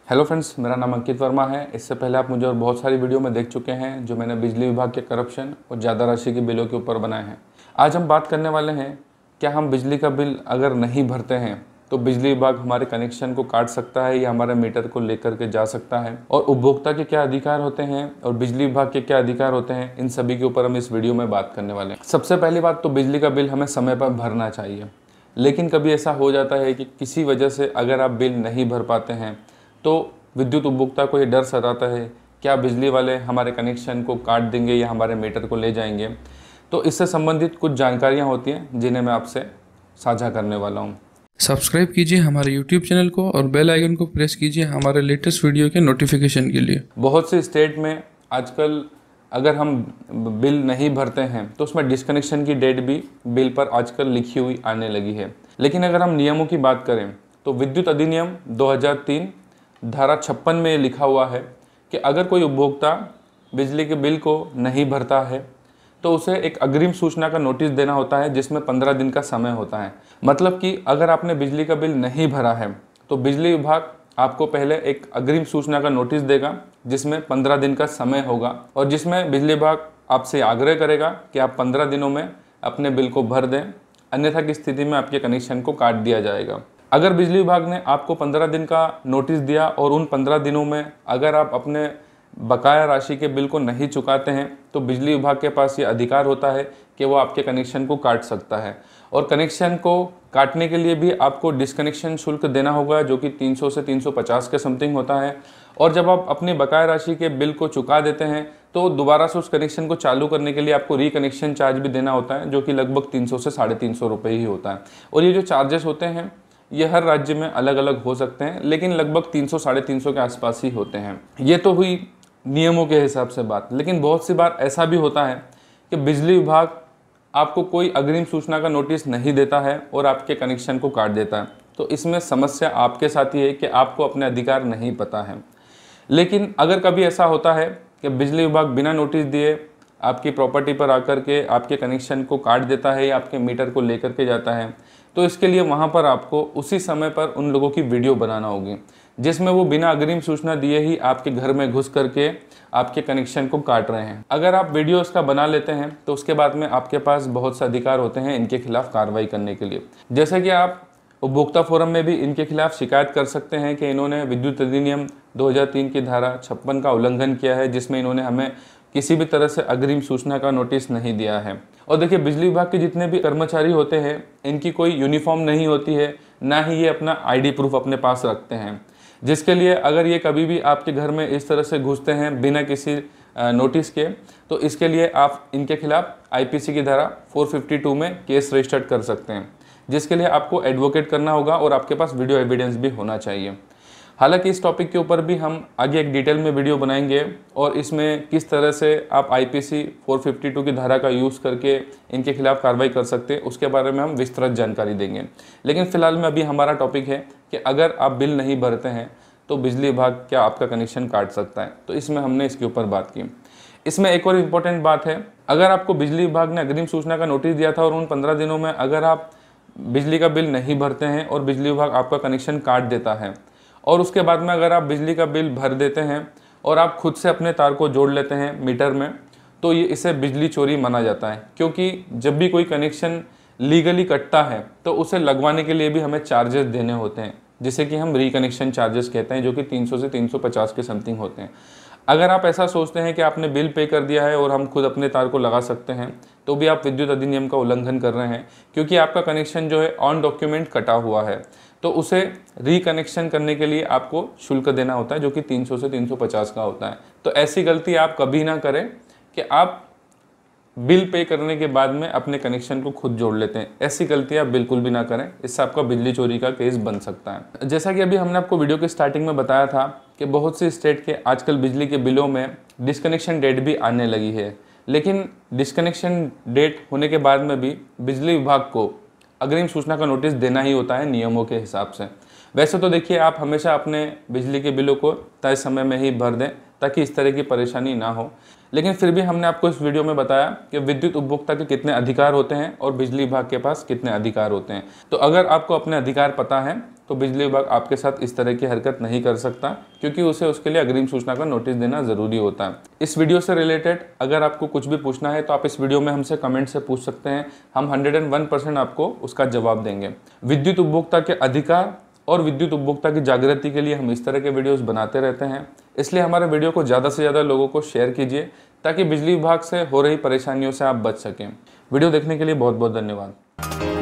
Hello friends, मेरा नाम अंकित वर्मा है। इससे पहले आप मुझे और बहुत सारी वीडियो में देख चुके हैं जो मैंने बिजली विभाग के करप्शन और ज़्यादा राशि के बिलों के ऊपर बनाए हैं। आज हम बात करने वाले हैं, क्या हम बिजली का बिल अगर नहीं भरते हैं तो बिजली विभाग हमारे कनेक्शन को काट सकता है या हमारे मीटर को लेकर के जा सकता है, और उपभोक्ता के क्या अधिकार होते हैं और बिजली विभाग के क्या अधिकार होते हैं, इन सभी के ऊपर हम इस वीडियो में बात करने वाले हैं। सबसे पहली बात तो बिजली का बिल हमें समय पर भरना चाहिए। लेकिन कभी ऐसा हो जाता है कि किसी वजह से अगर आप बिल नहीं भर पाते हैं तो विद्युत उपभोक्ता को ये डर सताता है, क्या बिजली वाले हमारे कनेक्शन को काट देंगे या हमारे मीटर को ले जाएंगे। तो इससे संबंधित कुछ जानकारियाँ होती हैं जिन्हें मैं आपसे साझा करने वाला हूँ। सब्सक्राइब कीजिए हमारे YouTube चैनल को और बेल आइकन को प्रेस कीजिए हमारे लेटेस्ट वीडियो के नोटिफिकेशन के लिए। बहुत से स्टेट में आजकल अगर हम बिल नहीं भरते हैं तो उसमें डिस्कनेक्शन की डेट भी बिल पर आजकल लिखी हुई आने लगी है। लेकिन अगर हम नियमों की बात करें तो विद्युत अधिनियम 2003 धारा 56 में लिखा हुआ है कि अगर कोई उपभोक्ता बिजली के बिल को नहीं भरता है तो उसे एक अग्रिम सूचना का नोटिस देना होता है, जिसमें 15 दिन का समय होता है। मतलब कि अगर आपने बिजली का बिल नहीं भरा है तो बिजली विभाग आपको पहले एक अग्रिम सूचना का नोटिस देगा जिसमें 15 दिन का समय होगा, और जिसमें बिजली विभाग आपसे आग्रह करेगा कि आप 15 दिनों में अपने बिल को भर दें, अन्यथा की स्थिति में आपके कनेक्शन को काट दिया जाएगा। अगर बिजली विभाग ने आपको 15 दिन का नोटिस दिया और उन 15 दिनों में अगर आप अपने बकाया राशि के बिल को नहीं चुकाते हैं तो बिजली विभाग के पास ये अधिकार होता है कि वो आपके कनेक्शन को काट सकता है। और कनेक्शन को काटने के लिए भी आपको डिस्कनेक्शन शुल्क देना होगा जो कि 300 से 350 के समथिंग होता है। और जब आप अपनी बकाया राशि के बिल को चुका देते हैं तो दोबारा से उस कनेक्शन को चालू करने के लिए आपको रिकनेक्शन चार्ज भी देना होता है जो कि लगभग 300 से 350 रुपये ही होता है। और ये जो चार्जेस होते हैं ये हर राज्य में अलग अलग हो सकते हैं, लेकिन लगभग 300 350 के आसपास ही होते हैं। ये तो हुई नियमों के हिसाब से बात। लेकिन बहुत सी बार ऐसा भी होता है कि बिजली विभाग आपको कोई अग्रिम सूचना का नोटिस नहीं देता है और आपके कनेक्शन को काट देता है। तो इसमें समस्या आपके साथ ही है कि आपको अपने अधिकार नहीं पता है। लेकिन अगर कभी ऐसा होता है कि बिजली विभाग बिना नोटिस दिए आपकी प्रॉपर्टी पर आकर के आपके कनेक्शन को काट देता है या आपके मीटर को लेकर के जाता है, तो इसके लिए वहाँ पर आपको उसी समय पर उन लोगों की वीडियो बनाना होगी जिसमें वो बिना अग्रिम सूचना दिए ही आपके घर में घुस करके आपके कनेक्शन को काट रहे हैं। अगर आप वीडियो इसका बना लेते हैं तो उसके बाद में आपके पास बहुत से अधिकार होते हैं इनके खिलाफ कार्रवाई करने के लिए। जैसे कि आप उपभोक्ता फोरम में भी इनके खिलाफ शिकायत कर सकते हैं कि इन्होंने विद्युत अधिनियम 2003 की धारा 56 का उल्लंघन किया है, जिसमें इन्होंने हमें किसी भी तरह से अग्रिम सूचना का नोटिस नहीं दिया है। और देखिए, बिजली विभाग के जितने भी कर्मचारी होते हैं इनकी कोई यूनिफॉर्म नहीं होती है, ना ही ये अपना आईडी प्रूफ अपने पास रखते हैं, जिसके लिए अगर ये कभी भी आपके घर में इस तरह से घुसते हैं बिना किसी नोटिस के, तो इसके लिए आप इनके खिलाफ आईपीसी की धारा 452 में केस रजिस्टर्ड कर सकते हैं, जिसके लिए आपको एडवोकेट करना होगा और आपके पास वीडियो एविडेंस भी होना चाहिए। हालांकि इस टॉपिक के ऊपर भी हम आगे एक डिटेल में वीडियो बनाएंगे और इसमें किस तरह से आप आईपीसी 452 की धारा का यूज़ करके इनके खिलाफ कार्रवाई कर सकते हैं उसके बारे में हम विस्तृत जानकारी देंगे। लेकिन फिलहाल में अभी हमारा टॉपिक है कि अगर आप बिल नहीं भरते हैं तो बिजली विभाग क्या आपका कनेक्शन काट सकता है, तो इसमें हमने इसके ऊपर बात की। इसमें एक और इम्पोर्टेंट बात है, अगर आपको बिजली विभाग ने अग्रिम सूचना का नोटिस दिया था और उन 15 दिनों में अगर आप बिजली का बिल नहीं भरते हैं और बिजली विभाग आपका कनेक्शन काट देता है और उसके बाद में अगर आप बिजली का बिल भर देते हैं और आप खुद से अपने तार को जोड़ लेते हैं मीटर में, तो ये इसे बिजली चोरी माना जाता है। क्योंकि जब भी कोई कनेक्शन लीगली कटता है तो उसे लगवाने के लिए भी हमें चार्जेस देने होते हैं, जिसे कि हम रिकनेक्शन चार्जेस कहते हैं, जो कि 300 से 350 के समथिंग होते हैं। अगर आप ऐसा सोचते हैं कि आपने बिल पे कर दिया है और हम खुद अपने तार को लगा सकते हैं, तो भी आप विद्युत अधिनियम का उल्लंघन कर रहे हैं, क्योंकि आपका कनेक्शन जो है ऑन डॉक्यूमेंट कटा हुआ है। तो उसे रिकनेक्शन करने के लिए आपको शुल्क देना होता है जो कि 300 से 350 का होता है। तो ऐसी गलती आप कभी ना करें कि आप बिल पे करने के बाद में अपने कनेक्शन को खुद जोड़ लेते हैं। ऐसी गलती आप बिल्कुल भी ना करें, इससे आपका बिजली चोरी का केस बन सकता है। जैसा कि अभी हमने आपको वीडियो के स्टार्टिंग में बताया था कि बहुत से स्टेट के आजकल बिजली के बिलों में डिस्कनेक्शन डेट भी आने लगी है। लेकिन डिस्कनेक्शन डेट होने के बाद में भी बिजली विभाग को अग्रिम सूचना का नोटिस देना ही होता है नियमों के हिसाब से। वैसे तो देखिए, आप हमेशा अपने बिजली के बिलों को तय समय में ही भर दें ताकि इस तरह की परेशानी ना हो। लेकिन फिर भी हमने आपको इस वीडियो में बताया कि विद्युत उपभोक्ता के कितने अधिकार होते हैं और बिजली विभाग के पास कितने अधिकार होते हैं। तो अगर आपको अपने अधिकार पता है तो बिजली विभाग आपके साथ इस तरह की हरकत नहीं कर सकता, क्योंकि उसे उसके लिए अग्रिम सूचना का नोटिस देना ज़रूरी होता है। इस वीडियो से रिलेटेड अगर आपको कुछ भी पूछना है तो आप इस वीडियो में हमसे कमेंट से पूछ सकते हैं। हम 101% आपको उसका जवाब देंगे। विद्युत उपभोक्ता के अधिकार और विद्युत उपभोक्ता की जागृति के लिए हम इस तरह के वीडियोस बनाते रहते हैं, इसलिए हमारे वीडियो को ज़्यादा से ज़्यादा लोगों को शेयर कीजिए ताकि बिजली विभाग से हो रही परेशानियों से आप बच सकें। वीडियो देखने के लिए बहुत बहुत धन्यवाद।